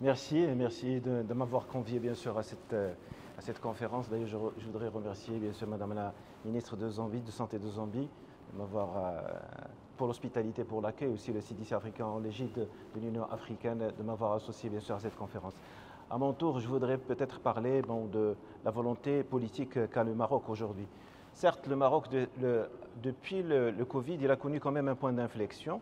Merci et merci de m'avoir convié bien sûr à cette conférence. D'ailleurs, je voudrais remercier bien sûr Madame la ministre de Zambie, de Santé de Zambie, de m'avoir pour l'hospitalité, pour l'accueil, aussi le CDC africain en l'égide de l'Union africaine, de m'avoir associé bien sûr à cette conférence. À mon tour, je voudrais peut-être parler de la volonté politique qu'a le Maroc aujourd'hui. Certes, le Maroc, depuis le Covid, il a connu quand même un point d'inflexion.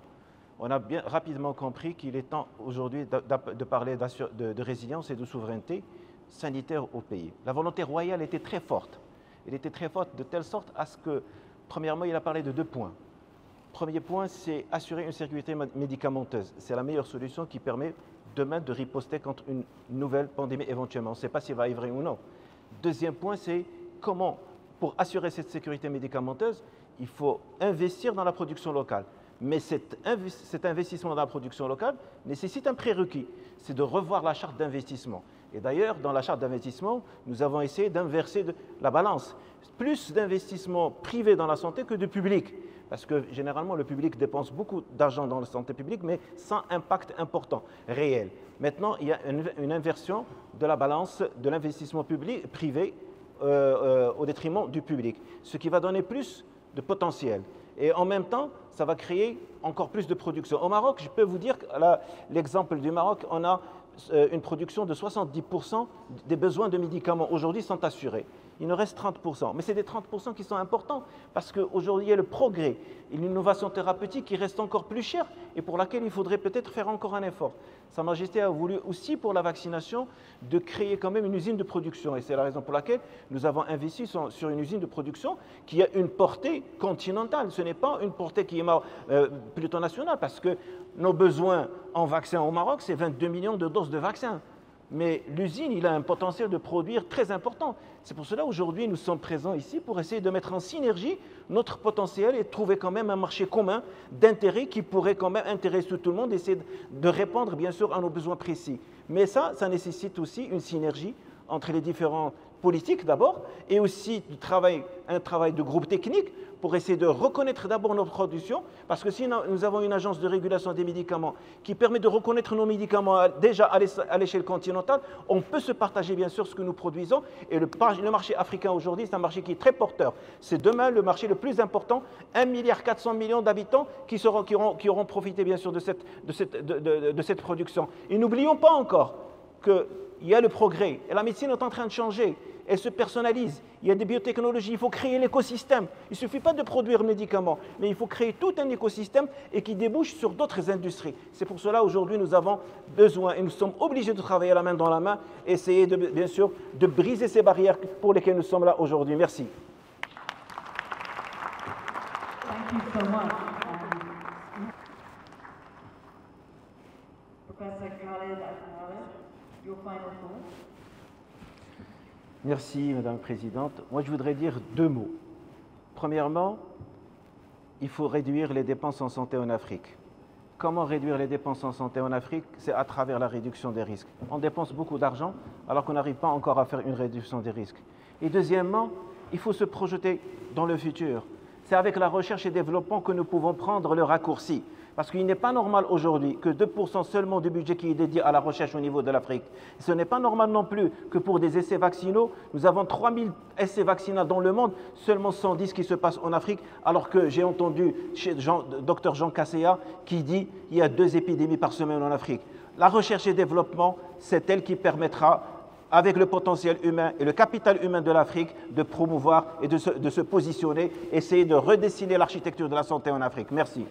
On a bien rapidement compris qu'il est temps aujourd'hui de parler de résilience et de souveraineté sanitaire au pays. La volonté royale était très forte. Elle était très forte de telle sorte à ce que, premièrement, il a parlé de 2 points. Premier point, c'est assurer une sécurité médicamenteuse. C'est la meilleure solution qui permet demain de riposter contre une nouvelle pandémie éventuellement. On ne sait pas s'il va arriver ou non. Deuxième point, c'est comment, pour assurer cette sécurité médicamenteuse, il faut investir dans la production locale. Mais cet investissement dans la production locale nécessite un prérequis, c'est de revoir la charte d'investissement. Et d'ailleurs, dans la charte d'investissement, nous avons essayé d'inverser la balance. Plus d'investissement privé dans la santé que de public. Parce que généralement, le public dépense beaucoup d'argent dans la santé publique, mais sans impact important, réel. Maintenant, il y a une inversion de la balance de l'investissement privé au détriment du public, ce qui va donner plus de potentiel. Et en même temps, ça va créer encore plus de production. Au Maroc, je peux vous dire, l'exemple du Maroc, on a une production de 70% des besoins de médicaments aujourd'hui sont assurés. Il nous reste 30%. Mais c'est des 30% qui sont importants parce qu'aujourd'hui, il y a le progrès et l'innovation thérapeutique qui reste encore plus chère et pour laquelle il faudrait peut-être faire encore un effort. Sa Majesté a voulu aussi pour la vaccination de créer quand même une usine de production et c'est la raison pour laquelle nous avons investi sur une usine de production qui a une portée continentale. Ce n'est pas une portée qui est plutôt nationale parce que nos besoins en vaccins au Maroc, c'est 22 millions de doses de vaccins. Mais l'usine, il a un potentiel de produire très important. C'est pour cela aujourd'hui nous sommes présents ici pour essayer de mettre en synergie notre potentiel et trouver quand même un marché commun d'intérêt qui pourrait quand même intéresser tout le monde et essayer de répondre bien sûr à nos besoins précis. Mais ça nécessite aussi une synergie entre les différents politiques d'abord et aussi un travail de groupe technique pour essayer de reconnaître d'abord nos productions parce que si nous avons une agence de régulation des médicaments qui permet de reconnaître nos médicaments déjà à l'échelle continentale, on peut se partager bien sûr ce que nous produisons et le marché africain aujourd'hui c'est un marché qui est très porteur. C'est demain le marché le plus important, 1,4 milliard d'habitants qui auront profité bien sûr de cette production. Et n'oublions pas encore qu'il y a le progrès et la médecine est en train de changer. Elle se personnalise, il y a des biotechnologies, il faut créer l'écosystème. Il ne suffit pas de produire le médicament, mais il faut créer tout un écosystème et qui débouche sur d'autres industries. C'est pour cela aujourd'hui nous avons besoin et nous sommes obligés de travailler la main dans la main, essayer bien sûr de briser ces barrières pour lesquelles nous sommes là aujourd'hui. Merci. Thank you so much. Professor Khaled Al-Khaled, your final thoughts. Merci, Madame la Présidente. Moi, je voudrais dire 2 mots. Premièrement, il faut réduire les dépenses en santé en Afrique. Comment réduire les dépenses en santé en Afrique? C'est à travers la réduction des risques. On dépense beaucoup d'argent alors qu'on n'arrive pas encore à faire une réduction des risques. Et deuxièmement, il faut se projeter dans le futur. C'est avec la recherche et développement que nous pouvons prendre le raccourci. Parce qu'il n'est pas normal aujourd'hui que 2% seulement du budget qui est dédié à la recherche au niveau de l'Afrique. Ce n'est pas normal non plus que pour des essais vaccinaux, nous avons 3000 essais vaccinaux dans le monde, seulement 110 qui se passent en Afrique, alors que j'ai entendu chez Dr Jean Kaseya qui dit qu'il y a 2 épidémies par semaine en Afrique. La recherche et développement, c'est elle qui permettra, avec le potentiel humain et le capital humain de l'Afrique, de promouvoir et de se positionner, essayer de redessiner l'architecture de la santé en Afrique. Merci.